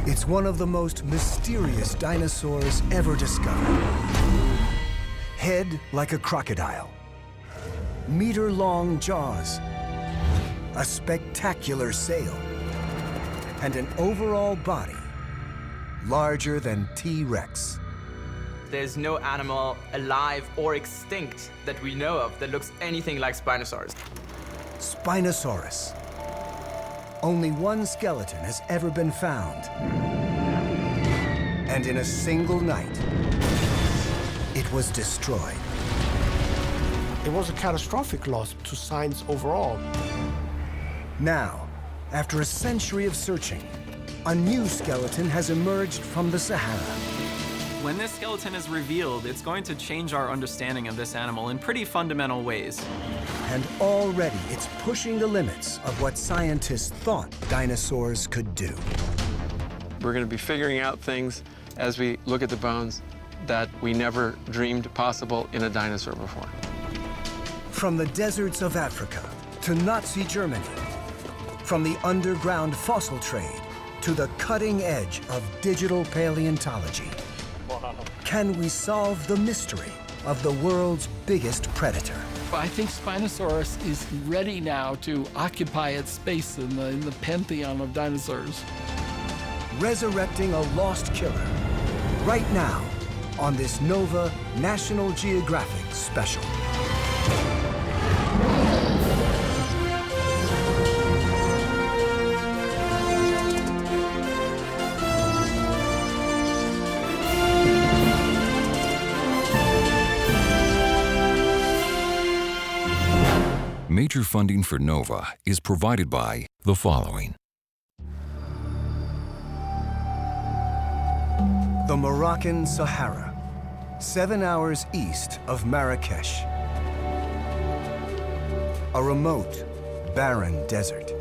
It's one of the most mysterious dinosaurs ever discovered. Head like a crocodile, meter-long jaws, a spectacular sail, and an overall body larger than T-Rex. There's no animal alive or extinct that we know of that looks anything like Spinosaurus. Spinosaurus. Only one skeleton has ever been found. And in a single night, it was destroyed. It was a catastrophic loss to science overall. Now, after a century of searching, a new skeleton has emerged from the Sahara. When this skeleton is revealed, it's going to change our understanding of this animal in pretty fundamental ways. And already it's pushing the limits of what scientists thought dinosaurs could do. We're going to be figuring out things as we look at the bones that we never dreamed possible in a dinosaur before. From the deserts of Africa to Nazi Germany, from the underground fossil trade to the cutting edge of digital paleontology. Can we solve the mystery of the world's biggest predator? I think Spinosaurus is ready now to occupy its space in the pantheon of dinosaurs. Resurrecting a lost killer, right now on this Nova National Geographic special. Major funding for NOVA is provided by the following. The Moroccan Sahara, 7 hours east of Marrakesh. A remote, barren desert.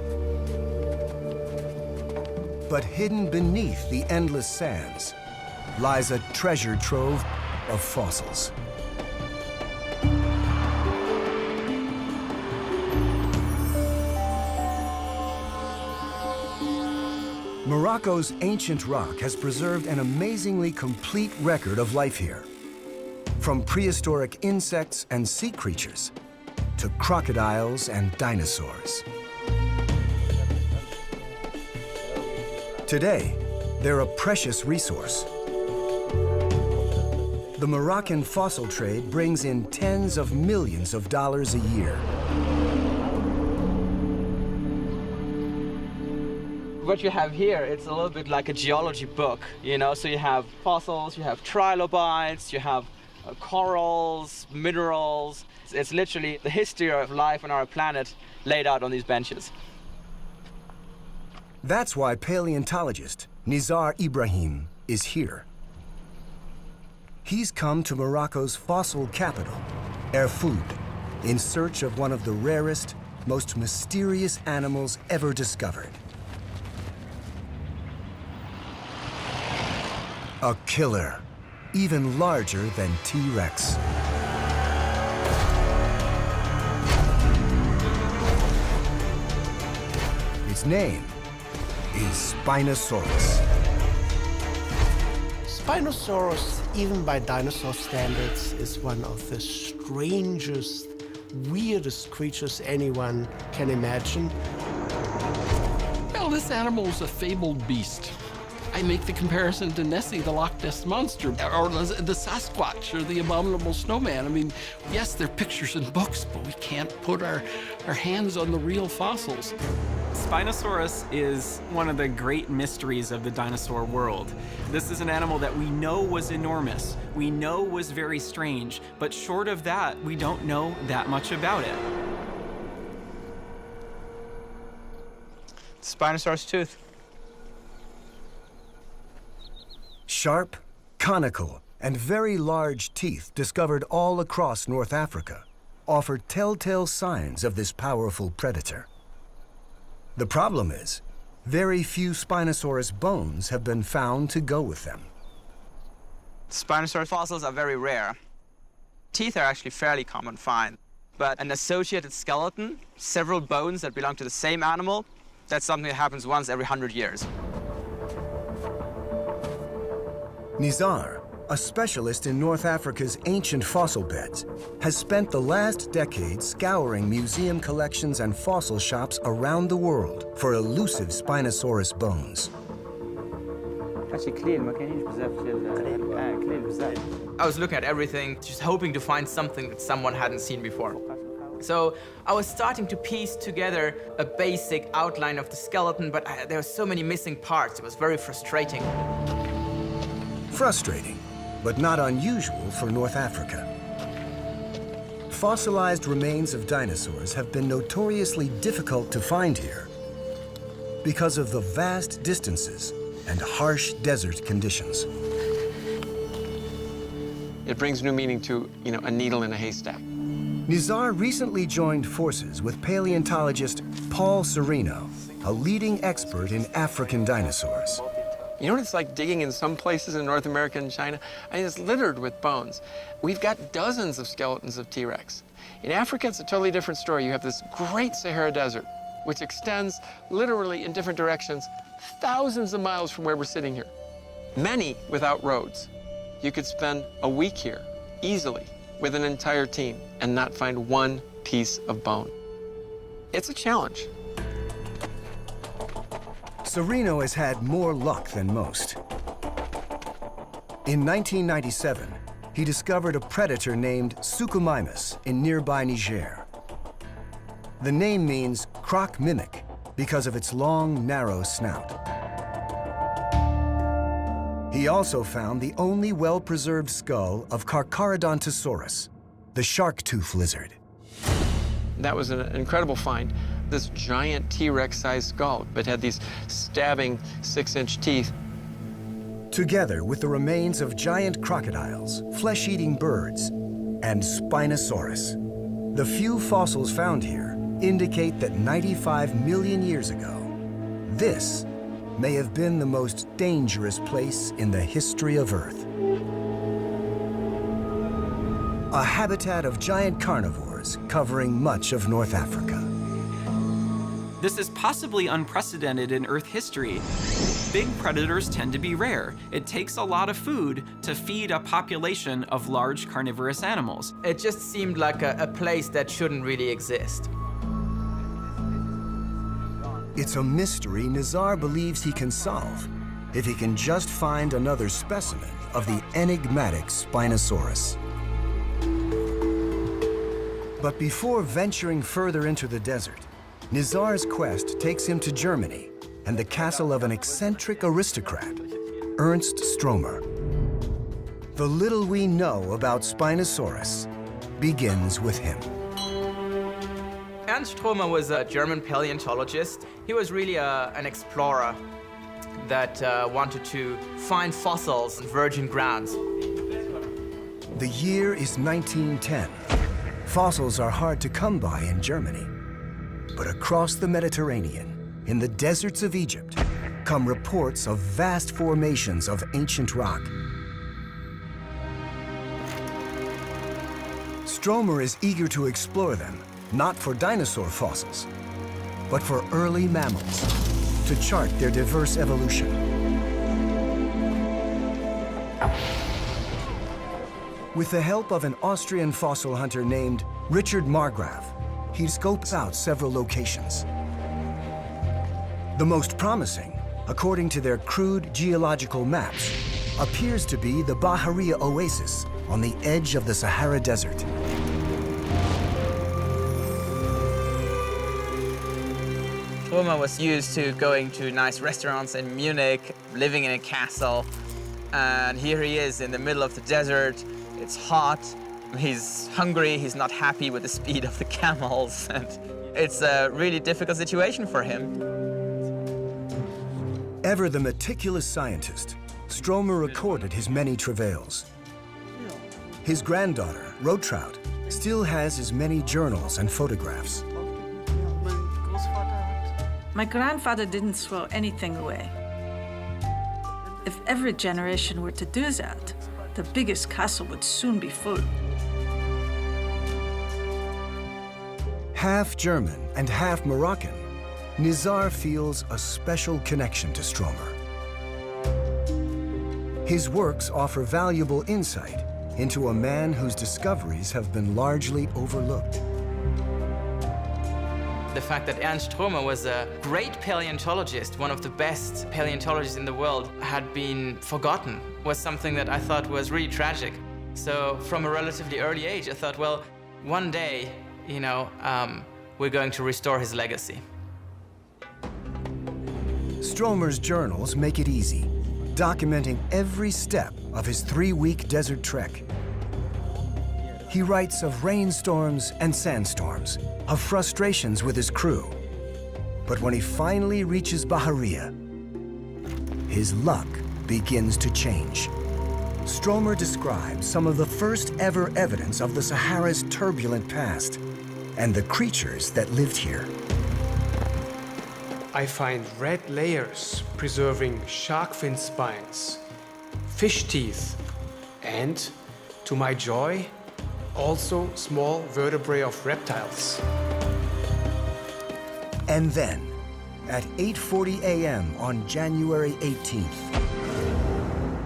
But hidden beneath the endless sands lies a treasure trove of fossils. Morocco's ancient rock has preserved an amazingly complete record of life here. From prehistoric insects and sea creatures to crocodiles and dinosaurs. Today, they're a precious resource. The Moroccan fossil trade brings in tens of millions of dollars a year. What you have here, it's a little bit like a geology book, you know? So you have fossils, you have trilobites, you have corals, minerals. It's literally the history of life on our planet laid out on these benches. That's why paleontologist Nizar Ibrahim is here. He's come to Morocco's fossil capital, Erfoud, in search of one of the rarest, most mysterious animals ever discovered. A killer, even larger than T-Rex. Its name is Spinosaurus. Spinosaurus, even by dinosaur standards, is one of the strangest, weirdest creatures anyone can imagine. Well, this animal is a fabled beast. I make the comparison to Nessie, the Loch Ness Monster, or the Sasquatch, or the Abominable Snowman. I mean, yes, they're pictures in books, but we can't put our hands on the real fossils. Spinosaurus is one of the great mysteries of the dinosaur world. This is an animal that we know was enormous, we know was very strange, but short of that, we don't know that much about it. Spinosaurus tooth. Sharp, conical, and very large teeth discovered all across North Africa offer telltale signs of this powerful predator. The problem is, very few Spinosaurus bones have been found to go with them. Spinosaurus fossils are very rare. Teeth are actually fairly common find, but an associated skeleton, several bones that belong to the same animal, that's something that happens once every 100 years. Nizar, a specialist in North Africa's ancient fossil beds, has spent the last decade scouring museum collections and fossil shops around the world for elusive Spinosaurus bones. I was looking at everything, just hoping to find something that someone hadn't seen before. So I was starting to piece together a basic outline of the skeleton, but there were so many missing parts. It was very frustrating. Frustrating, but not unusual for North Africa. Fossilized remains of dinosaurs have been notoriously difficult to find here because of the vast distances and harsh desert conditions. It brings new meaning to, a needle in a haystack. Nizar recently joined forces with paleontologist Paul Sereno, a leading expert in African dinosaurs. You know what it's like digging in some places in North America and China? It's littered with bones. We've got dozens of skeletons of T-Rex. In Africa, it's a totally different story. You have this great Sahara Desert, which extends literally in different directions, thousands of miles from where we're sitting here. Many without roads. You could spend a week here, easily, with an entire team, and not find one piece of bone. It's a challenge. Sereno has had more luck than most. In 1997, he discovered a predator named Suchomimus in nearby Niger. The name means croc mimic because of its long, narrow snout. He also found the only well-preserved skull of Carcharodontosaurus, the shark-tooth lizard. That was an incredible find. This giant T-Rex-sized skull, but had these stabbing 6-inch teeth. Together with the remains of giant crocodiles, flesh-eating birds, and Spinosaurus. The few fossils found here indicate that 95 million years ago, this may have been the most dangerous place in the history of Earth. A habitat of giant carnivores covering much of North Africa. This is possibly unprecedented in Earth history. Big predators tend to be rare. It takes a lot of food to feed a population of large carnivorous animals. It just seemed like a place that shouldn't really exist. It's a mystery Nizar believes he can solve if he can just find another specimen of the enigmatic Spinosaurus. But before venturing further into the desert, Nizar's quest takes him to Germany and the castle of an eccentric aristocrat, Ernst Stromer. The little we know about Spinosaurus begins with him. Ernst Stromer was a German paleontologist. He was really an explorer that wanted to find fossils in virgin grounds. The year is 1910. Fossils are hard to come by in Germany. But across the Mediterranean, in the deserts of Egypt, come reports of vast formations of ancient rock. Stromer is eager to explore them, not for dinosaur fossils, but for early mammals, to chart their diverse evolution. With the help of an Austrian fossil hunter named Richard Margrave, he scopes out several locations. The most promising, according to their crude geological maps, appears to be the Bahariya Oasis on the edge of the Sahara Desert. Stromer was used to going to nice restaurants in Munich, living in a castle, and here he is in the middle of the desert. It's hot, he's hungry, he's not happy with the speed of the camels, and it's a really difficult situation for him. Ever the meticulous scientist, Stromer recorded his many travails. His granddaughter, Rotraud, still has his many journals and photographs. My grandfather didn't throw anything away. If every generation were to do that, the biggest castle would soon be full. Half German and half Moroccan, Nizar feels a special connection to Stromer. His works offer valuable insight into a man whose discoveries have been largely overlooked. The fact that Ernst Stromer was a great paleontologist, one of the best paleontologists in the world, had been forgotten was something that I thought was really tragic. So from a relatively early age, I thought, well, one day, we're going to restore his legacy. Stromer's journals make it easy, documenting every step of his 3-week desert trek. He writes of rainstorms and sandstorms, of frustrations with his crew. But when he finally reaches Bahariya, his luck begins to change. Stromer describes some of the first ever evidence of the Sahara's turbulent past and the creatures that lived here. I find red layers preserving shark fin spines, fish teeth, and, to my joy, also small vertebrae of reptiles. And then, at 8:40 a.m. on January 18th,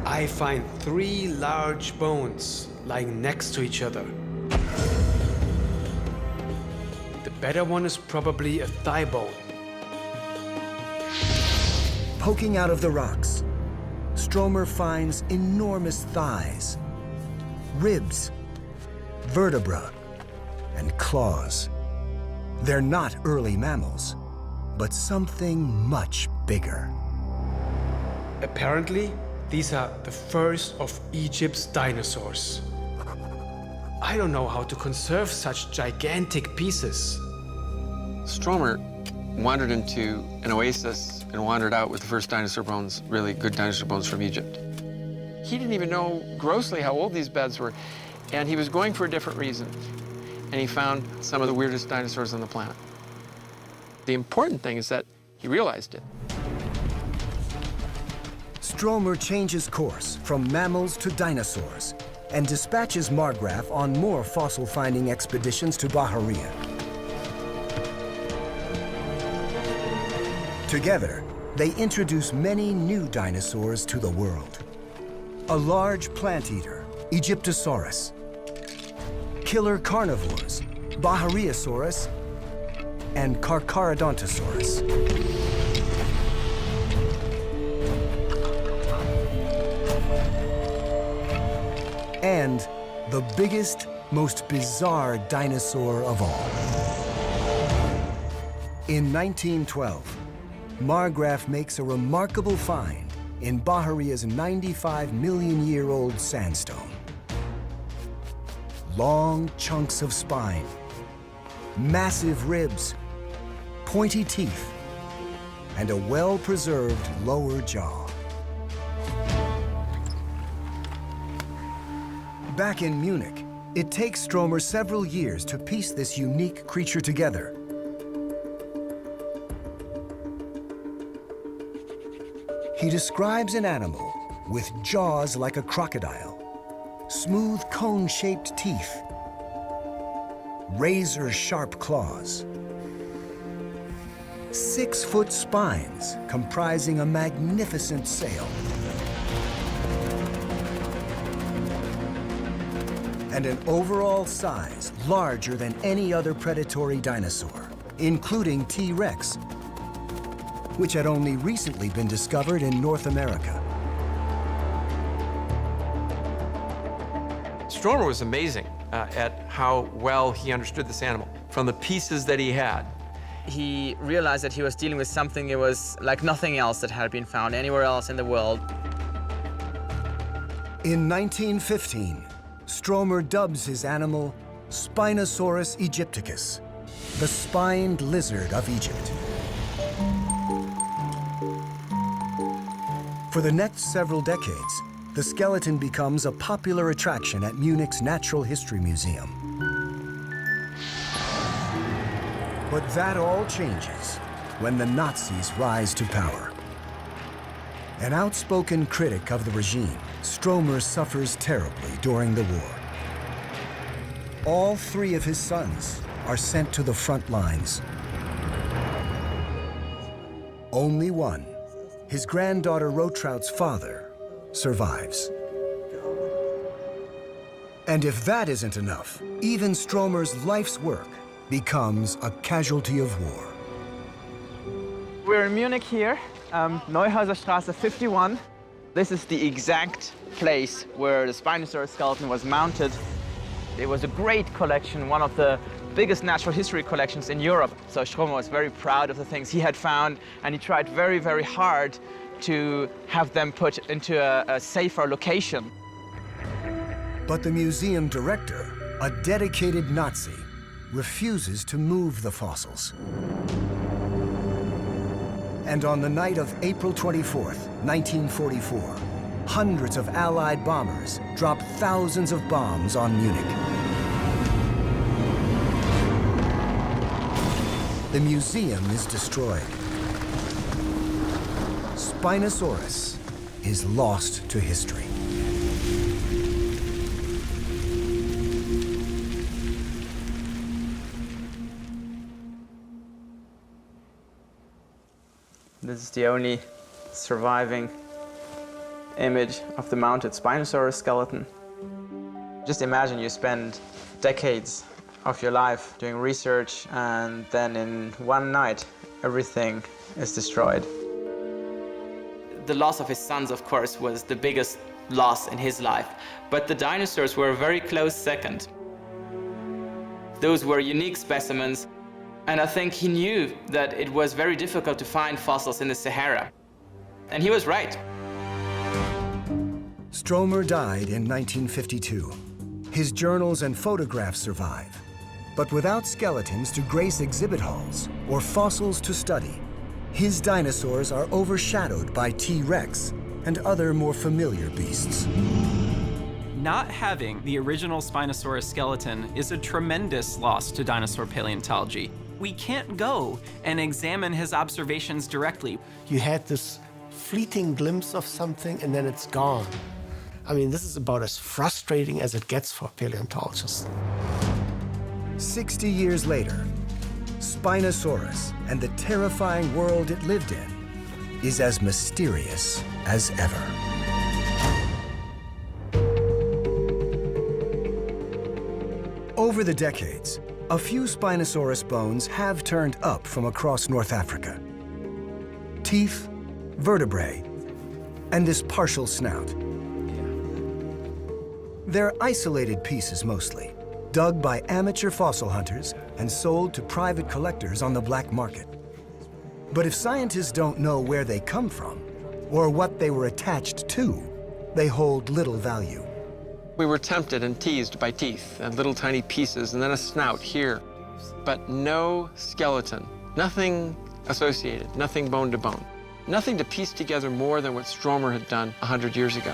I find 3 large bones lying next to each other. The better one is probably a thigh bone. poking out of the rocks, Stromer finds enormous thighs, ribs, vertebra, and claws. They're not early mammals, but something much bigger. Apparently, these are the first of Egypt's dinosaurs. I don't know how to conserve such gigantic pieces. Stromer wandered into an oasis and wandered out with the first dinosaur bones, really good dinosaur bones from Egypt. He didn't even know grossly how old these beds were, and he was going for a different reason. And he found some of the weirdest dinosaurs on the planet. The important thing is that he realized it. Stromer changes course from mammals to dinosaurs and dispatches Marggraf on more fossil-finding expeditions to Bahariya. Together, they introduce many new dinosaurs to the world. A large plant eater, Egyptosaurus. Killer carnivores, Bahariasaurus and Carcharodontosaurus. And the biggest, most bizarre dinosaur of all. In 1912, Marggraf makes a remarkable find in Baharia's 95-million-year-old sandstone. Long chunks of spine, massive ribs, pointy teeth, and a well-preserved lower jaw. Back in Munich, it takes Stromer several years to piece this unique creature together. He describes an animal with jaws like a crocodile, smooth cone-shaped teeth, razor-sharp claws, 6-foot spines comprising a magnificent sail, and an overall size larger than any other predatory dinosaur, including T-Rex, which had only recently been discovered in North America. Stromer was amazing at how well he understood this animal from the pieces that he had. He realized that he was dealing with something that was like nothing else that had been found anywhere else in the world. In 1915, Stromer dubs his animal Spinosaurus aegypticus, the spined lizard of Egypt. For the next several decades, the skeleton becomes a popular attraction at Munich's Natural History Museum. But that all changes when the Nazis rise to power. An outspoken critic of the regime, Stromer suffers terribly during the war. All 3 of his sons are sent to the front lines. Only one, his granddaughter Rotraut's father, survives. And if that isn't enough, even Stromer's life's work becomes a casualty of war. We're in Munich here, Neuhauser Straße 51. This is the exact place where the Spinosaurus skeleton was mounted. It was a great collection, one of the biggest natural history collections in Europe. So Stromer was very proud of the things he had found, and he tried very, very hard to have them put into a safer location. But the museum director, a dedicated Nazi, refuses to move the fossils. And on the night of April 24th, 1944, hundreds of Allied bombers dropped thousands of bombs on Munich. The museum is destroyed. Spinosaurus is lost to history. This is the only surviving image of the mounted Spinosaurus skeleton. Just imagine you spend decades of your life doing research, and then in one night, everything is destroyed. The loss of his sons, of course, was the biggest loss in his life, but the dinosaurs were a very close second. Those were unique specimens, and I think he knew that it was very difficult to find fossils in the Sahara. And he was right. Stromer died in 1952. His journals and photographs survive, but without skeletons to grace exhibit halls or fossils to study, his dinosaurs are overshadowed by T-Rex and other more familiar beasts. Not having the original Spinosaurus skeleton is a tremendous loss to dinosaur paleontology. We can't go and examine his observations directly. You had this fleeting glimpse of something and then it's gone. I mean, this is about as frustrating as it gets for paleontologists. 60 years later, Spinosaurus and the terrifying world it lived in is as mysterious as ever. Over the decades, a few Spinosaurus bones have turned up from across North Africa. Teeth, vertebrae, and this partial snout. They're isolated pieces mostly, dug by amateur fossil hunters and sold to private collectors on the black market. But if scientists don't know where they come from or what they were attached to, they hold little value. We were tempted and teased by teeth and little tiny pieces and then a snout here, but no skeleton, nothing associated, nothing bone to bone, nothing to piece together more than what Stromer had done 100 years ago.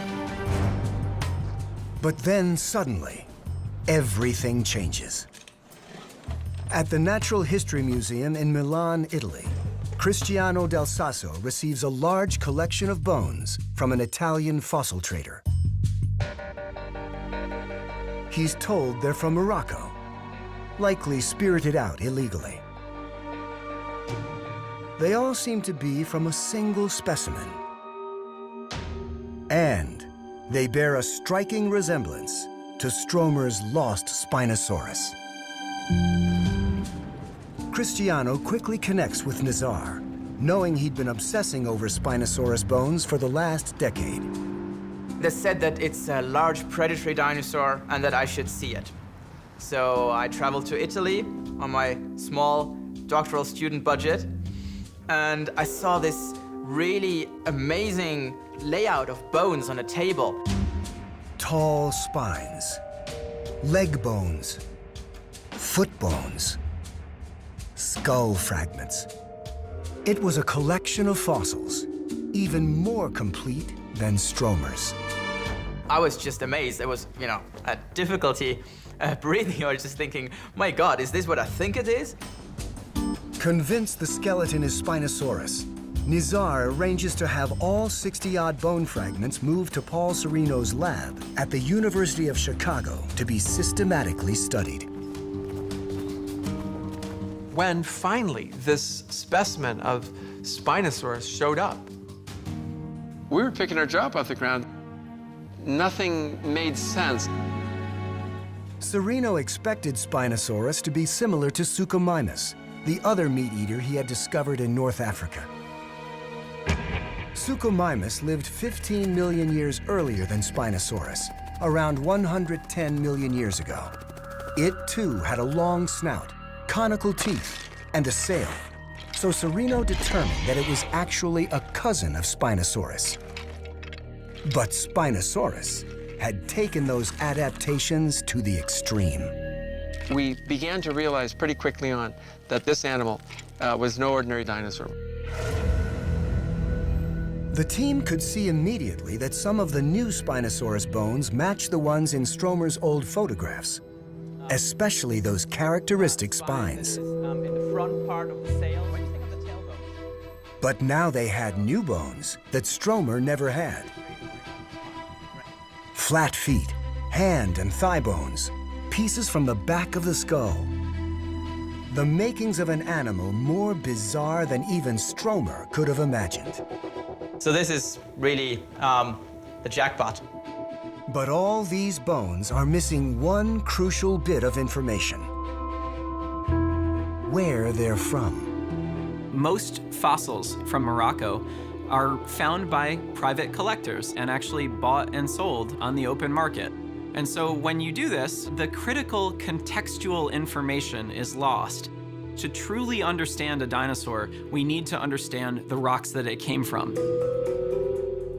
But then suddenly, everything changes. At the Natural History Museum in Milan, Italy, Cristiano Del Sasso receives a large collection of bones from an Italian fossil trader. He's told they're from Morocco, likely spirited out illegally. They all seem to be from a single specimen. And they bear a striking resemblance to Stromer's lost Spinosaurus. Cristiano quickly connects with Nizar, knowing he'd been obsessing over Spinosaurus bones for the last decade. They said that it's a large predatory dinosaur and that I should see it. So I traveled to Italy on my small doctoral student budget, and I saw this really amazing layout of bones on a table. Tall spines, leg bones, foot bones, skull fragments. It was a collection of fossils, even more complete than Stromer's. I was just amazed. It was, a difficulty breathing. I was just thinking, my God, is this what I think it is? Convinced the skeleton is Spinosaurus, Nizar arranges to have all 60-odd bone fragments moved to Paul Sereno's lab at the University of Chicago to be systematically studied. When finally this specimen of Spinosaurus showed up, we were picking our jaw off the ground. Nothing made sense. Sereno expected Spinosaurus to be similar to Suchomimus, the other meat eater he had discovered in North Africa. Suchomimus lived 15 million years earlier than Spinosaurus, around 110 million years ago. It too had a long snout, conical teeth, and a sail, so Sereno determined that it was actually a cousin of Spinosaurus. But Spinosaurus had taken those adaptations to the extreme. We began to realize pretty quickly on that this animal was no ordinary dinosaur. The team could see immediately that some of the new Spinosaurus bones matched the ones in Stromer's old photographs, especially those characteristic spines. In the front part of the sail. What do you think of the tailbone? But now they had new bones that Stromer never had. Flat feet, hand and thigh bones, pieces from the back of the skull. The makings of an animal more bizarre than even Stromer could have imagined. So this is really the jackpot. But all these bones are missing one crucial bit of information: where they're from. Most fossils from Morocco are found by private collectors and actually bought and sold on the open market. And so when you do this, the critical contextual information is lost. To truly understand a dinosaur, we need to understand the rocks that it came from.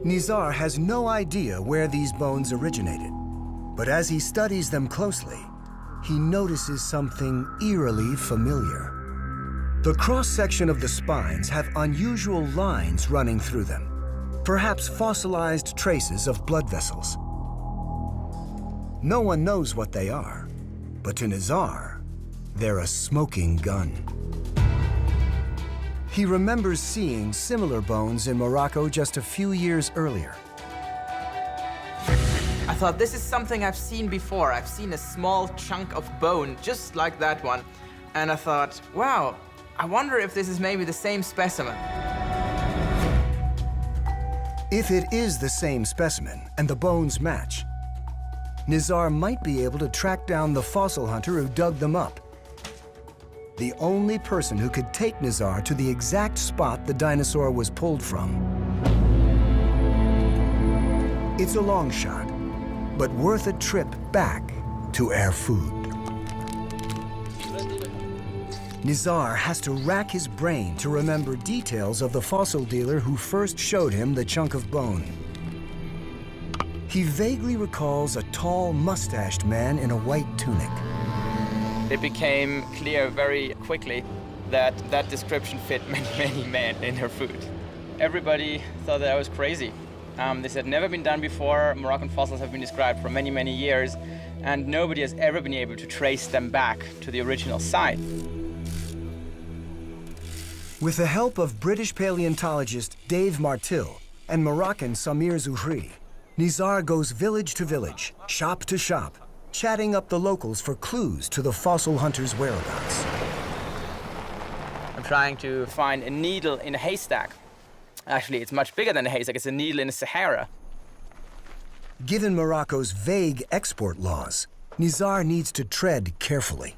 Nizar has no idea where these bones originated, but as he studies them closely, he notices something eerily familiar. The cross-section of the spines have unusual lines running through them, perhaps fossilized traces of blood vessels. No one knows what they are, but to Nizar, they're a smoking gun. He remembers seeing similar bones in Morocco just a few years earlier. I thought, this is something I've seen before. I've seen a small chunk of bone, just like that one. And I thought, wow, I wonder if this is maybe the same specimen. If it is the same specimen and the bones match, Nizar might be able to track down the fossil hunter who dug them up. The only person who could take Nizar to the exact spot the dinosaur was pulled from. It's a long shot, but worth a trip back to Erfoud. Nizar has to rack his brain to remember details of the fossil dealer who first showed him the chunk of bone. He vaguely recalls a tall, mustached man in a white tunic. It became clear very quickly that that description fit many men in her food. Everybody thought that I was crazy. This had never been done before. Moroccan fossils have been described for many years, and nobody has ever been able to trace them back to the original site. With the help of British paleontologist Dave Martil and Moroccan Samir Zuhri, Nizar goes village to village, shop to shop, chatting up the locals for clues to the fossil hunter's whereabouts. I'm trying to find a needle in a haystack. Actually, it's much bigger than a haystack. It's a needle in the Sahara. Given Morocco's vague export laws, Nizar needs to tread carefully.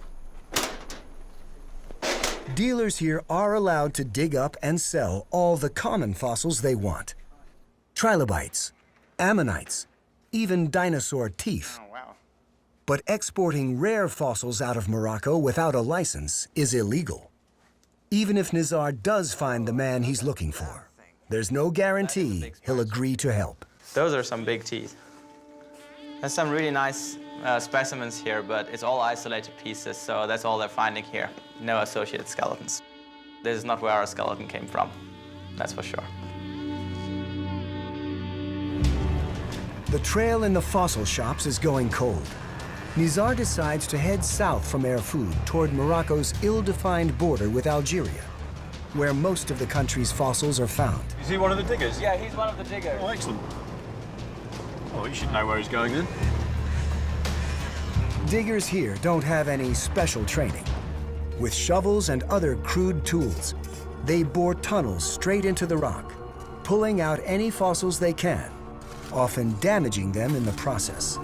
Dealers here are allowed to dig up and sell all the common fossils they want. Trilobites, ammonites, even dinosaur teeth. Oh, wow. But exporting rare fossils out of Morocco without a license is illegal. Even if Nizar does find the man he's looking for, there's no guarantee he'll agree to help. Those are some big teeth. There's some really nice specimens here, but it's all isolated pieces, so that's all they're finding here. No associated skeletons. This is not where our skeleton came from, that's for sure. The trail in the fossil shops is going cold. Nizar decides to head south from Erfoud toward Morocco's ill-defined border with Algeria, where most of the country's fossils are found. Is he one of the diggers? Yeah, he's one of the diggers. Oh, excellent. Oh, you should know where he's going then. Diggers here don't have any special training. With shovels and other crude tools, they bore tunnels straight into the rock, pulling out any fossils they can, often damaging them in the process.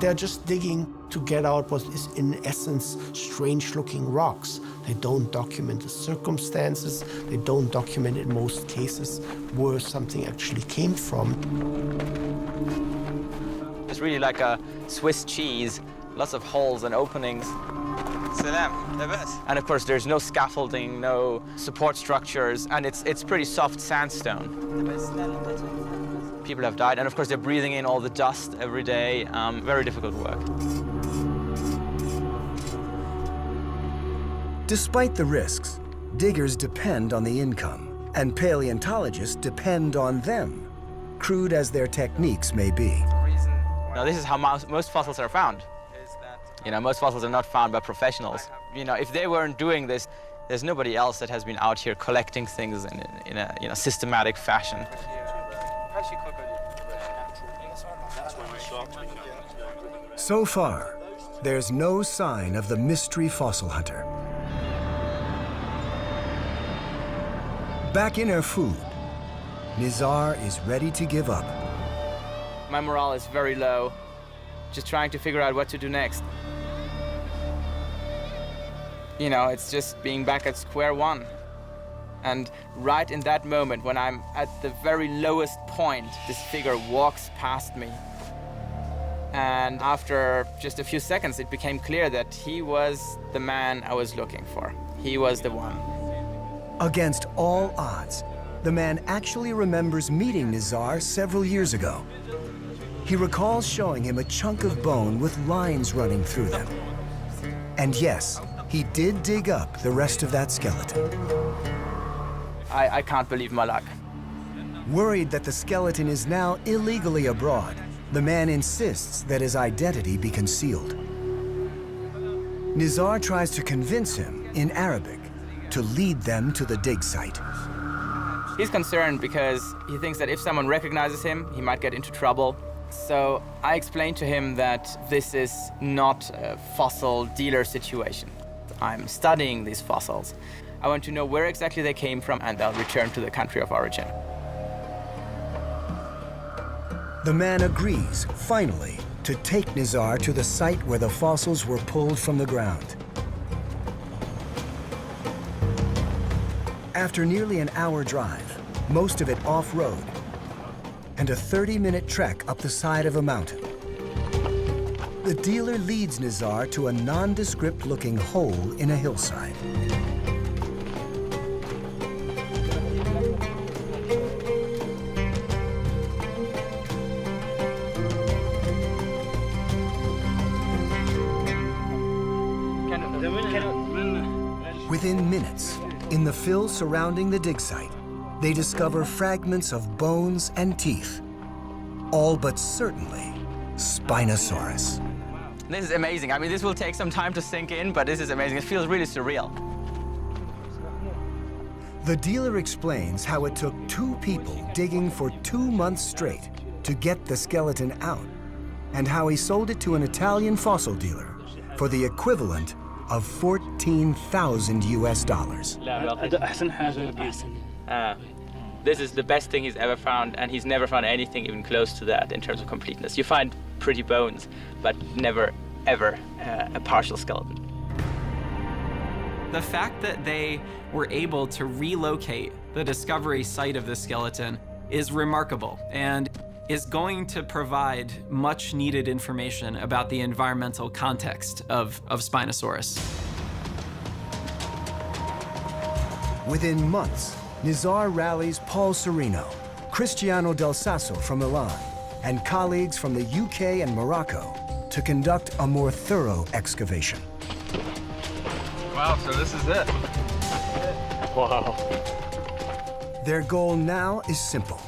They're just digging to get out what is, in essence, strange-looking rocks. They don't document the circumstances. They don't document, in most cases, where something actually came from. It's really like a Swiss cheese, lots of holes and openings. And of course, there's no scaffolding, no support structures, and it's pretty soft sandstone. People have died, and of course, they're breathing in all the dust every day. Very difficult work. Despite the risks, diggers depend on the income, and paleontologists depend on them, crude as their techniques may be. Now, this is how most fossils are found. You know, most fossils are not found by professionals. You know, if they weren't doing this, there's nobody else that has been out here collecting things in a systematic fashion. So far, there's no sign of the mystery fossil hunter. Back in Erfoud, Nizar is ready to give up. My morale is very low, just trying to figure out what to do next. You know, it's just being back at square one. And right in that moment, when I'm at the very lowest point, this figure walks past me. And after just a few seconds, it became clear that he was the man I was looking for. He was the one. Against all odds, the man actually remembers meeting Nizar several years ago. He recalls showing him a chunk of bone with lines running through them. And yes, he did dig up the rest of that skeleton. I can't believe my luck. Worried that the skeleton is now illegally abroad, the man insists that his identity be concealed. Nizar tries to convince him, in Arabic, to lead them to the dig site. He's concerned because he thinks that if someone recognizes him, he might get into trouble. So I explained to him that this is not a fossil dealer situation. I'm studying these fossils. I want to know where exactly they came from, and they'll return to the country of origin. The man agrees, finally, to take Nizar to the site where the fossils were pulled from the ground. After nearly an hour drive, most of it off-road, and a 30-minute trek up the side of a mountain, the dealer leads Nizar to a nondescript-looking hole in a hillside. Within minutes, in the fill surrounding the dig site, they discover fragments of bones and teeth, all but certainly Spinosaurus. This is amazing. I mean, this will take some time to sink in, but this is amazing. It feels really surreal. The dealer explains how it took 2 people digging for 2 months straight to get the skeleton out, and how he sold it to an Italian fossil dealer for the equivalent of $14,000 US. This is the best thing he's ever found, and he's never found anything even close to that in terms of completeness. You find pretty bones, but never, ever a partial skeleton. The fact that they were able to relocate the discovery site of the skeleton is remarkable and is going to provide much needed information about the environmental context of Spinosaurus. Within months, Nizar rallies Paul Serino, Cristiano Del Sasso from Milan, and colleagues from the UK and Morocco to conduct a more thorough excavation. Wow, so this is it. Wow. Their goal now is simple: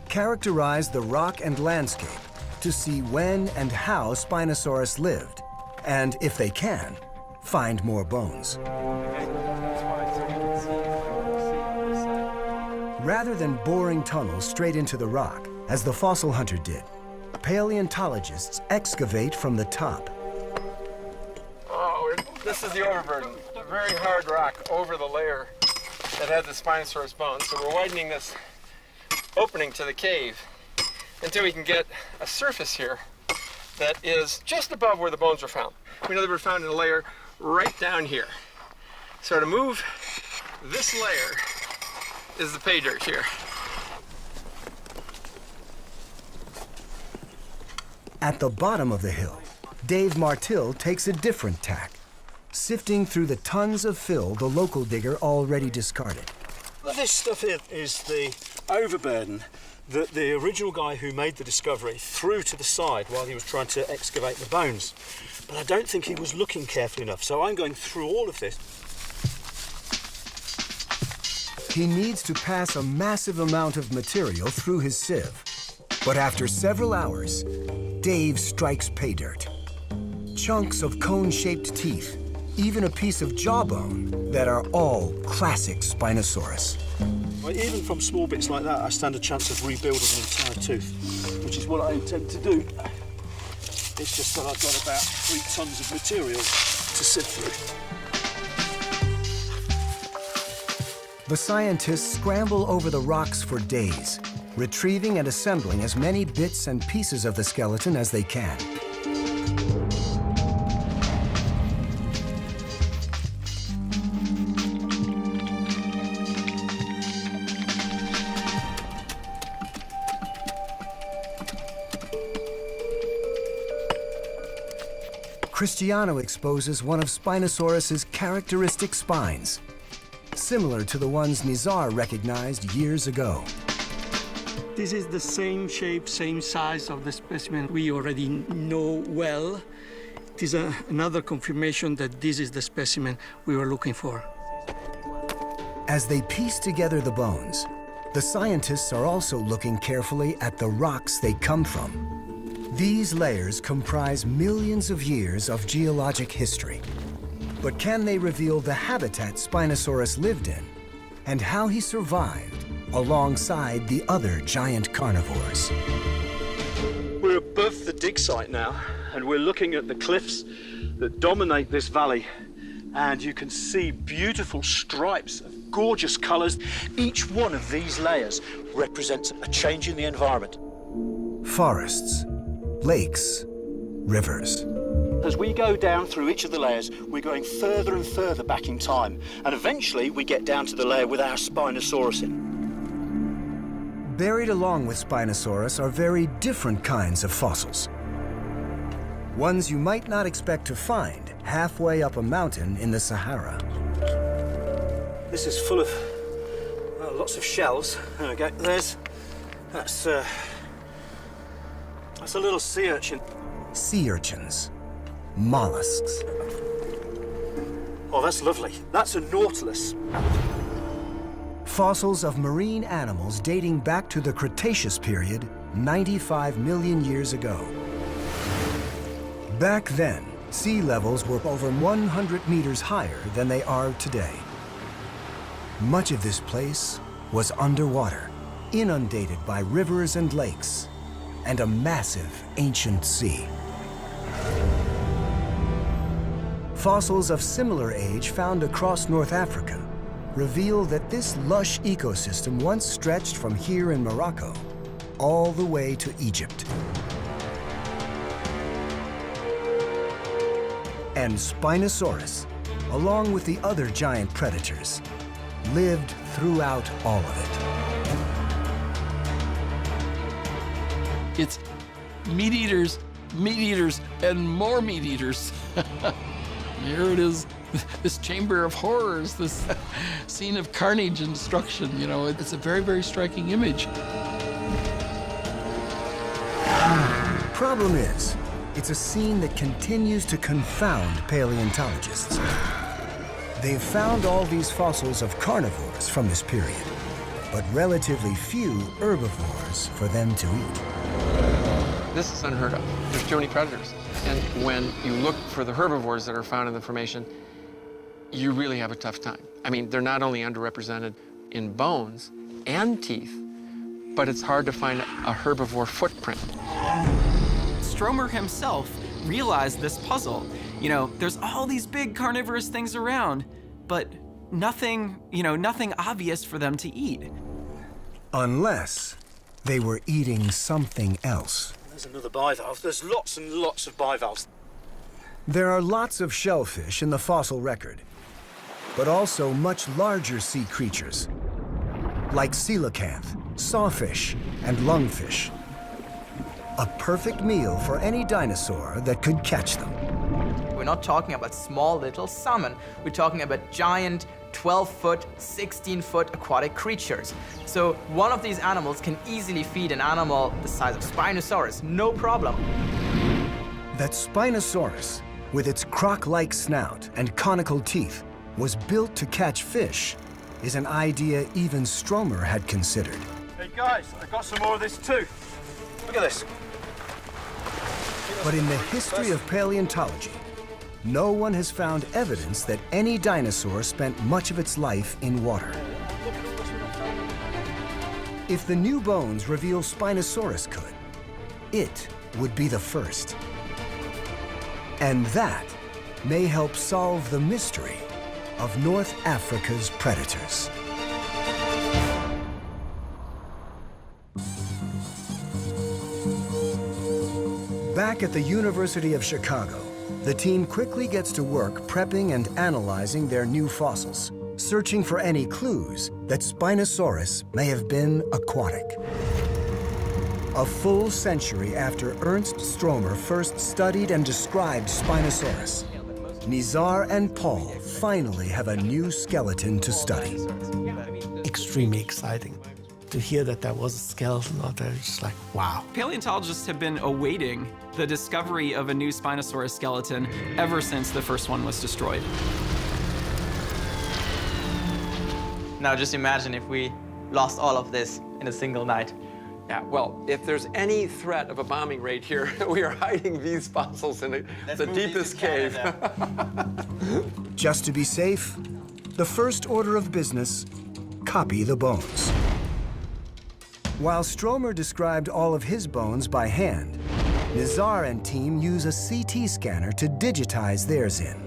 characterize the rock and landscape to see when and how Spinosaurus lived, and if they can, find more bones. Rather than boring tunnels straight into the rock, as the fossil hunter did, paleontologists excavate from the top. Oh, this is the overburden. A very hard rock over the layer that had the Spinosaurus bones. So we're widening this opening to the cave until we can get a surface here that is just above where the bones were found. We know they were found in a layer right down here. So to move this layer is the pay dirt here. At the bottom of the hill, Dave Martill takes a different tack, sifting through the tons of fill the local digger already discarded. This stuff here is the overburden that the original guy who made the discovery threw to the side while he was trying to excavate the bones. But I don't think he was looking carefully enough, so I'm going through all of this. He needs to pass a massive amount of material through his sieve. But after several hours, Dave strikes pay dirt. Chunks of cone-shaped teeth, even a piece of jawbone that are all classic Spinosaurus. Well, even from small bits like that, I stand a chance of rebuilding an entire tooth, which is what I intend to do. It's just that I've got about 3 tons of material to sift through. The scientists scramble over the rocks for days, retrieving and assembling as many bits and pieces of the skeleton as they can. Cristiano exposes one of Spinosaurus's characteristic spines, similar to the ones Nizar recognized years ago. This is the same shape, same size of the specimen we already know well. It is another confirmation that this is the specimen we were looking for. As they piece together the bones, the scientists are also looking carefully at the rocks they come from. These layers comprise millions of years of geologic history. But can they reveal the habitat Spinosaurus lived in and how he survived alongside the other giant carnivores? We're above the dig site now, and we're looking at the cliffs that dominate this valley. And you can see beautiful stripes of gorgeous colors. Each one of these layers represents a change in the environment. Forests, lakes, rivers. As we go down through each of the layers, we're going further and further back in time, and eventually we get down to the layer with our Spinosaurus in. Buried along with Spinosaurus are very different kinds of fossils. Ones you might not expect to find halfway up a mountain in the Sahara. This is full of lots of shells. There we go. That's a little sea urchin. Sea urchins, mollusks. Oh, that's lovely. That's a nautilus. Fossils of marine animals dating back to the Cretaceous period, 95 million years ago. Back then, sea levels were over 100 meters higher than they are today. Much of this place was underwater, inundated by rivers and lakes, and a massive ancient sea. Fossils of similar age found across North Africa reveal that this lush ecosystem once stretched from here in Morocco all the way to Egypt. And Spinosaurus, along with the other giant predators, lived throughout all of it. It's meat eaters, and more meat eaters. Here it is, this chamber of horrors, this scene of carnage and destruction. You know, it's a very, very striking image. Problem is, it's a scene that continues to confound paleontologists. They've found all these fossils of carnivores from this period, but relatively few herbivores for them to eat. This is unheard of. There's too many predators. And when you look for the herbivores that are found in the formation, you really have a tough time. I mean, they're not only underrepresented in bones and teeth, but it's hard to find a herbivore footprint. Stromer himself realized this puzzle. You know, there's all these big carnivorous things around, but nothing, nothing obvious for them to eat. Unless They were eating something else. There's another bivalve. There's lots and lots of bivalves. There are lots of shellfish in the fossil record, but also much larger sea creatures, like coelacanth, sawfish, and lungfish. A perfect meal for any dinosaur that could catch them. We're not talking about small little salmon. We're talking about giant 12-foot, 16-foot aquatic creatures. So one of these animals can easily feed an animal the size of Spinosaurus, no problem. That Spinosaurus, with its croc-like snout and conical teeth, was built to catch fish is an idea even Stromer had considered. Hey guys, I got some more of this too. Look at this. But in the history of paleontology, no one has found evidence that any dinosaur spent much of its life in water. If the new bones reveal Spinosaurus could, it would be the first. And that may help solve the mystery of North Africa's predators. Back at the University of Chicago, the team quickly gets to work prepping and analyzing their new fossils, searching for any clues that Spinosaurus may have been aquatic. A full century after Ernst Stromer first studied and described Spinosaurus, Nizar and Paul finally have a new skeleton to study. Extremely exciting to hear that there was a skeleton out there. It's like, wow. Paleontologists have been awaiting the discovery of a new Spinosaurus skeleton ever since the first one was destroyed. Now just imagine if we lost all of this in a single night. Yeah, well, if there's any threat of a bombing raid here, we are hiding these fossils in the deepest cave. Just to be safe, the first order of business, copy the bones. While Stromer described all of his bones by hand, Nizar and team use a CT scanner to digitize theirs in,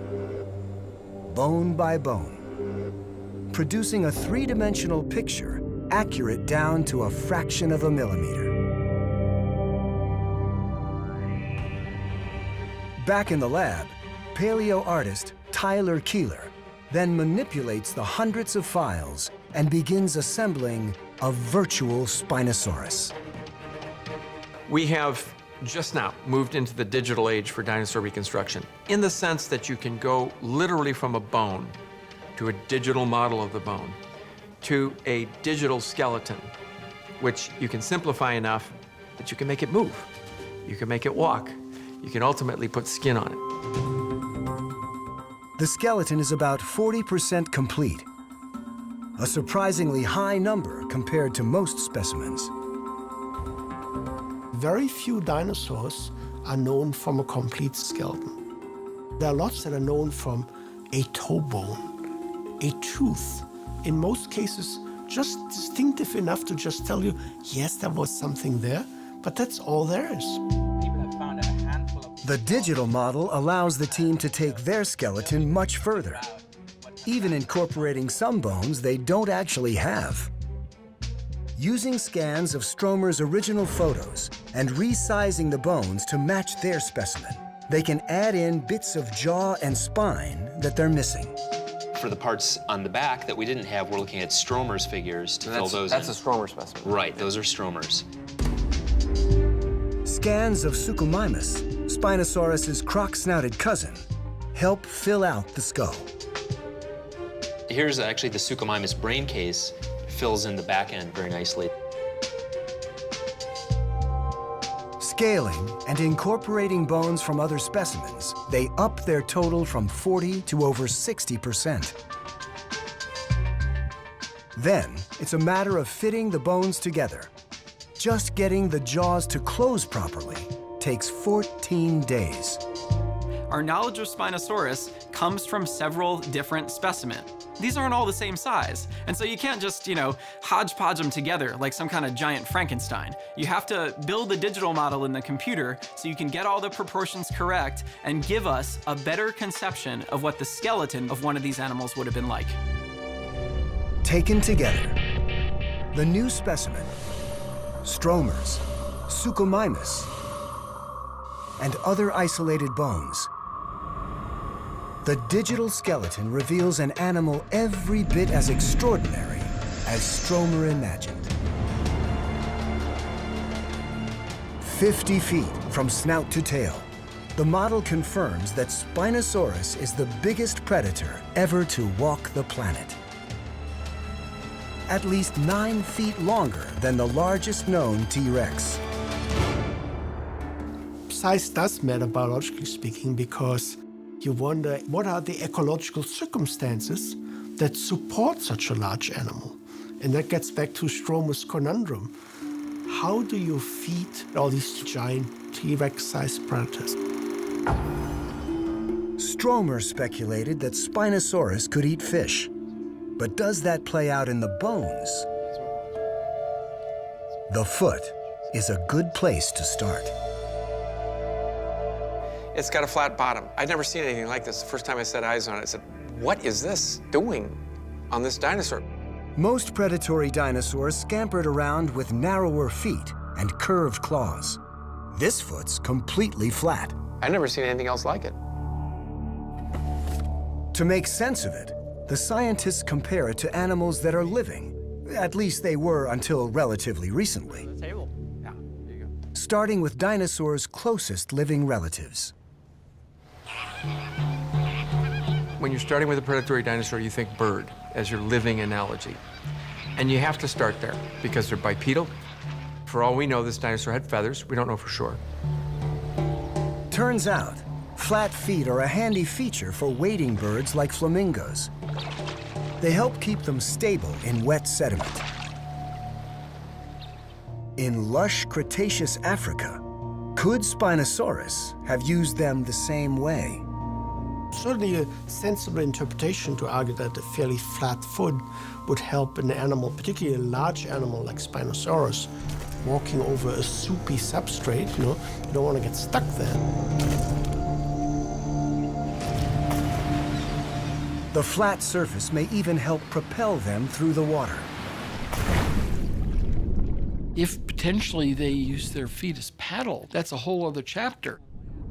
bone by bone, producing a three-dimensional picture accurate down to a fraction of a millimeter. Back in the lab, paleo artist Tyler Keeler then manipulates the hundreds of files and begins assembling a virtual Spinosaurus. We have just now moved into the digital age for dinosaur reconstruction, in the sense that you can go literally from a bone to a digital model of the bone, to a digital skeleton, which you can simplify enough that you can make it move. You can make it walk. You can ultimately put skin on it. The skeleton is about 40% complete, a surprisingly high number compared to most specimens. Very few dinosaurs are known from a complete skeleton. There are lots that are known from a toe bone, a tooth, in most cases just distinctive enough to just tell you, yes, there was something there, but that's all there is. The digital model allows the team to take their skeleton much further, even incorporating some bones they don't actually have. Using scans of Stromer's original photos and resizing the bones to match their specimen, they can add in bits of jaw and spine that they're missing. For the parts on the back that we didn't have, we're looking at Stromer's figures to fill those in. That's a Stromer specimen. Right, those are Stromer's. Scans of Suchomimus, Spinosaurus's croc-snouted cousin, help fill out the skull. Here's actually the Suchomimus brain case, fills in the back end very nicely. Scaling and incorporating bones from other specimens, they up their total from 40 to over 60%. Then, it's a matter of fitting the bones together. Just getting the jaws to close properly takes 14 days. Our knowledge of Spinosaurus comes from several different specimens. These aren't all the same size, and so you can't just, hodgepodge them together like some kind of giant Frankenstein. You have to build a digital model in the computer so you can get all the proportions correct and give us a better conception of what the skeleton of one of these animals would have been like. Taken together, the new specimen, stromers, suchomimus, and other isolated bones, the digital skeleton reveals an animal every bit as extraordinary as Stromer imagined. 50 feet from snout to tail, the model confirms that Spinosaurus is the biggest predator ever to walk the planet. At least 9 feet longer than the largest known T-Rex. Size does matter, biologically speaking, because you wonder what are the ecological circumstances that support such a large animal. And that gets back to Stromer's conundrum. How do you feed all these giant T-Rex-sized predators? Stromer speculated that Spinosaurus could eat fish. But does that play out in the bones? The foot is a good place to start. It's got a flat bottom. I'd never seen anything like this. The first time I set eyes on it, I said, what is this doing on this dinosaur? Most predatory dinosaurs scampered around with narrower feet and curved claws. This foot's completely flat. I'd never seen anything else like it. To make sense of it, the scientists compare it to animals that are living. At least they were until relatively recently. Starting with dinosaurs' closest living relatives. When you're starting with a predatory dinosaur, you think bird as your living analogy. And you have to start there because they're bipedal. For all we know, this dinosaur had feathers. We don't know for sure. Turns out, flat feet are a handy feature for wading birds like flamingos. They help keep them stable in wet sediment. In lush Cretaceous Africa, could Spinosaurus have used them the same way? Certainly a sensible interpretation to argue that a fairly flat foot would help an animal, particularly a large animal like Spinosaurus, walking over a soupy substrate. You don't want to get stuck there. The flat surface may even help propel them through the water. If potentially they use their feet as paddle, that's a whole other chapter.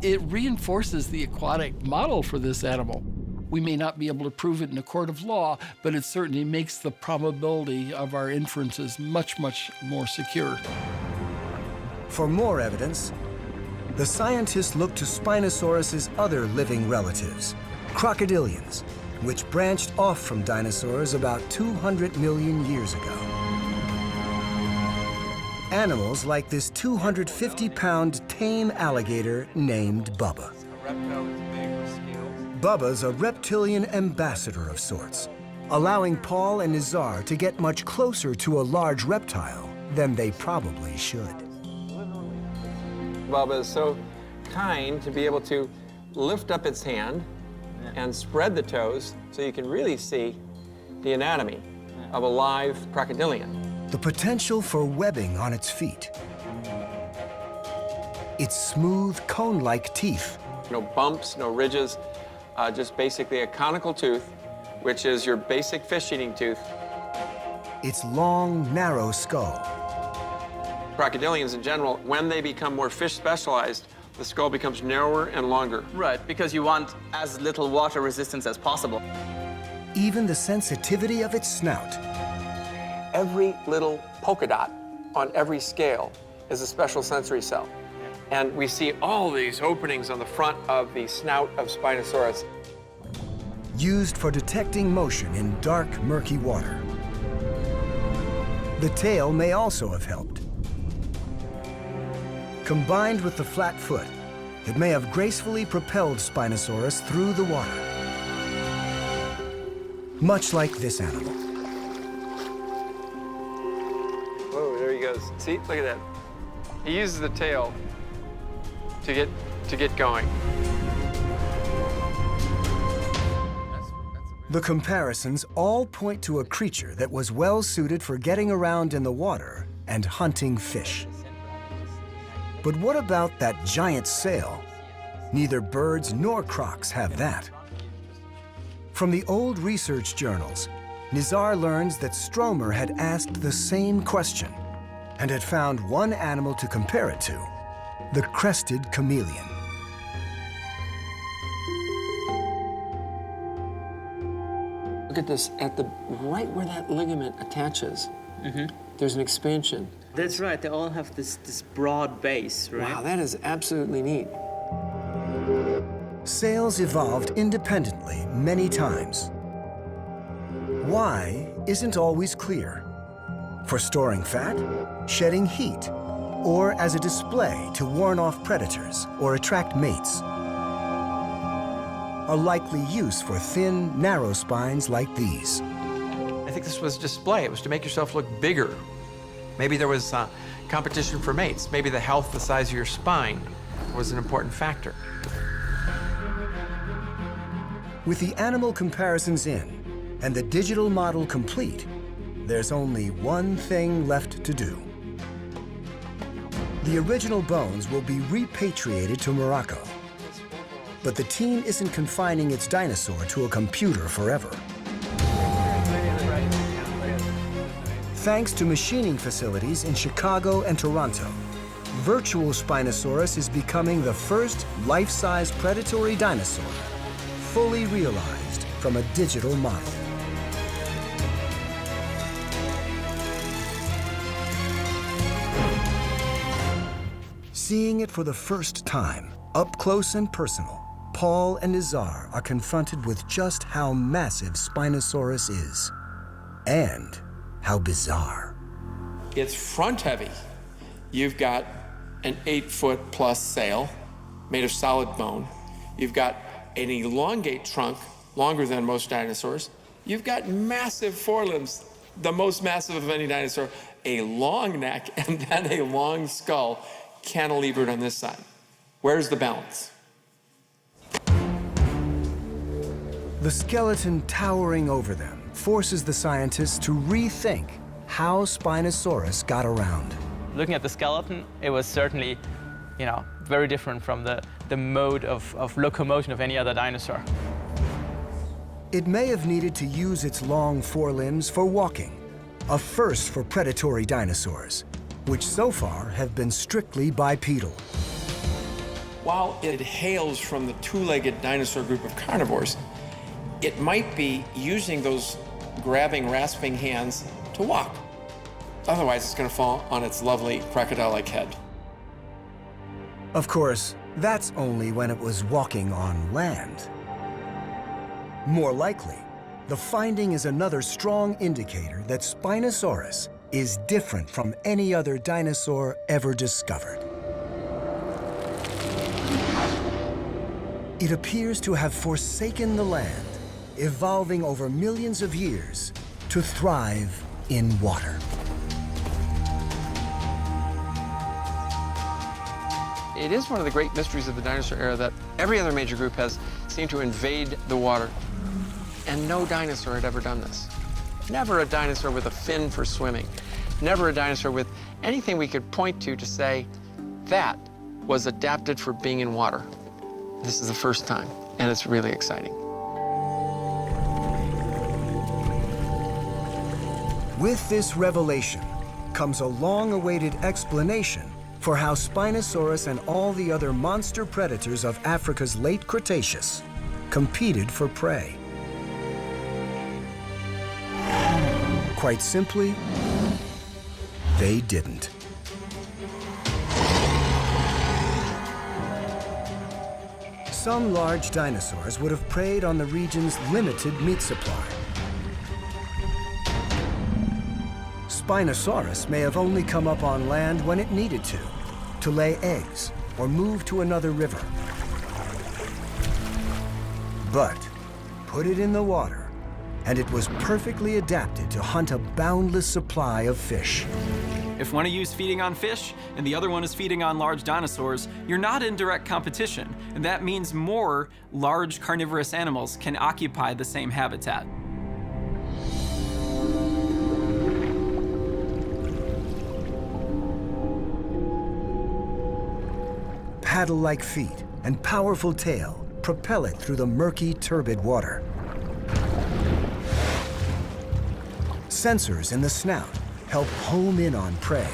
It reinforces the aquatic model for this animal. We may not be able to prove it in a court of law, but it certainly makes the probability of our inferences much, much more secure. For more evidence, the scientists looked to Spinosaurus's other living relatives, crocodilians, which branched off from dinosaurs about 200 million years ago. Animals like this 250-pound tame alligator named Bubba. Bubba's a reptilian ambassador of sorts, allowing Paul and Nizar to get much closer to a large reptile than they probably should. Bubba is so kind to be able to lift up its hand and spread the toes so you can really see the anatomy of a live crocodilian. The potential for webbing on its feet. Its smooth, cone-like teeth. No bumps, no ridges, just basically a conical tooth, which is your basic fish-eating tooth. Its long, narrow skull. Crocodilians in general, when they become more fish-specialized, the skull becomes narrower and longer. Right, because you want as little water resistance as possible. Even the sensitivity of its snout. Every little polka dot on every scale is a special sensory cell. And we see all these openings on the front of the snout of Spinosaurus. Used for detecting motion in dark, murky water. The tail may also have helped. Combined with the flat foot, it may have gracefully propelled Spinosaurus through the water. Much like this animal. Whoa, there he goes. See, look at that. He uses the tail to get going. The comparisons all point to a creature that was well suited for getting around in the water and hunting fish. But what about that giant sail? Neither birds nor crocs have that. From the old research journals, Nizar learns that Stromer had asked the same question. and had found one animal to compare it to, the crested chameleon. Look at this, right where that ligament attaches, there's an expansion. That's right, they all have this broad base, right? Wow, that is absolutely neat. Sails evolved independently many times. Why isn't always clear. For storing fat, shedding heat, or as a display to warn off predators or attract mates. A likely use for thin, narrow spines like these. I think this was display. It was to make yourself look bigger. Maybe there was competition for mates. Maybe the health, the size of your spine was an important factor. With the animal comparisons in and the digital model complete, there's only one thing left to do. The original bones will be repatriated to Morocco. But the team isn't confining its dinosaur to a computer forever. Thanks to machining facilities in Chicago and Toronto, virtual Spinosaurus is becoming the first life-size predatory dinosaur fully realized from a digital model. Seeing it for the first time, up close and personal, Paul and Nizar are confronted with just how massive Spinosaurus is, and how bizarre. It's front heavy. You've got an 8-foot+ sail made of solid bone. You've got an elongate trunk, longer than most dinosaurs. You've got massive forelimbs, the most massive of any dinosaur, a long neck, and then a long skull, cantilevered on this side. Where's the balance? The skeleton towering over them forces the scientists to rethink how Spinosaurus got around. Looking at the skeleton, it was certainly, very different from the mode of locomotion of any other dinosaur. It may have needed to use its long forelimbs for walking, a first for predatory dinosaurs, which so far have been strictly bipedal. While it hails from the two-legged dinosaur group of carnivores, it might be using those grabbing, rasping hands to walk. Otherwise, it's going to fall on its lovely crocodile-like head. Of course, that's only when it was walking on land. More likely, the finding is another strong indicator that Spinosaurus is different from any other dinosaur ever discovered. It appears to have forsaken the land, evolving over millions of years to thrive in water. It is one of the great mysteries of the dinosaur era that every other major group has seemed to invade the water. And no dinosaur had ever done this. Never a dinosaur with a fin for swimming. Never a dinosaur with anything we could point to say, that was adapted for being in water. This is the first time, and it's really exciting. With this revelation comes a long-awaited explanation for how Spinosaurus and all the other monster predators of Africa's late Cretaceous competed for prey. Quite simply, they didn't. Some large dinosaurs would have preyed on the region's limited meat supply. Spinosaurus may have only come up on land when it needed to lay eggs or move to another river. But put it in the water, and it was perfectly adapted to hunt a boundless supply of fish. If one of you is feeding on fish and the other one is feeding on large dinosaurs, you're not in direct competition, and that means more large carnivorous animals can occupy the same habitat. Paddle-like feet and powerful tail propel it through the murky, turbid water. Sensors in the snout help home in on prey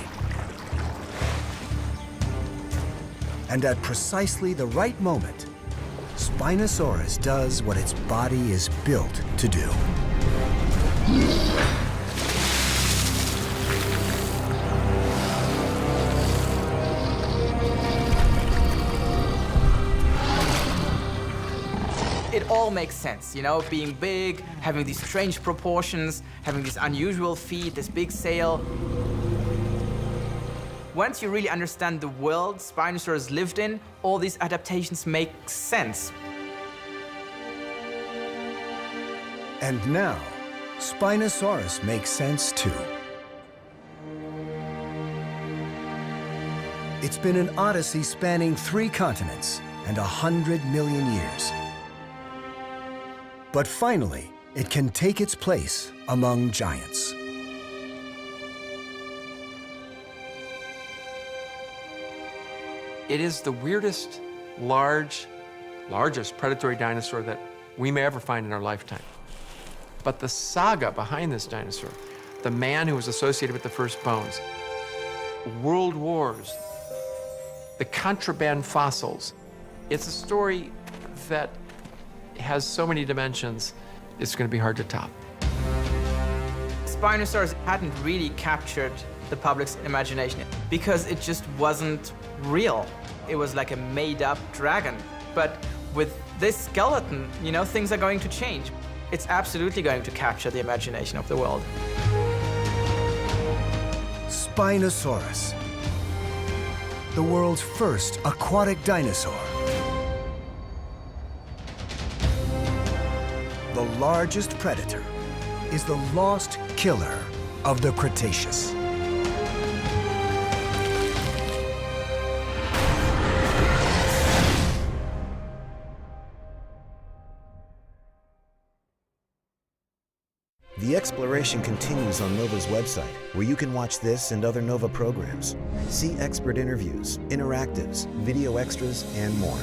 And at precisely the right moment, Spinosaurus does what its body is built to do. It all makes sense, you know, being big, having these strange proportions, having these unusual feet, this big sail. Once you really understand the world Spinosaurus lived in, all these adaptations make sense. And now, Spinosaurus makes sense too. It's been an odyssey spanning 3 continents and 100 million years. But finally, it can take its place among giants. It is the weirdest, largest predatory dinosaur that we may ever find in our lifetime. But the saga behind this dinosaur, the man who was associated with the first bones, world wars, the contraband fossils, it's a story that has so many dimensions, it's going to be hard to top. Spinosaurus hadn't really captured the public's imagination because it just wasn't real. It was like a made-up dragon. But with this skeleton, you know, things are going to change. It's absolutely going to capture the imagination of the world. Spinosaurus, the world's first aquatic dinosaur. The largest predator is the lost killer of the Cretaceous. The exploration continues on Nova's website, where you can watch this and other Nova programs, see expert interviews, interactives, video extras, and more.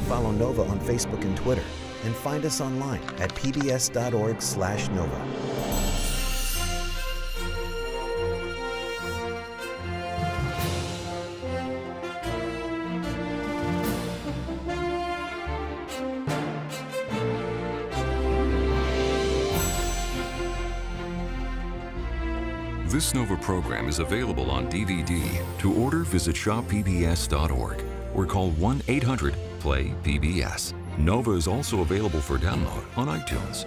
Follow Nova on Facebook and Twitter, and find us online at pbs.org/Nova. This Nova program is available on DVD. To order, visit shoppbs.org or call 1-800-PLAY-PBS. Nova is also available for download on iTunes.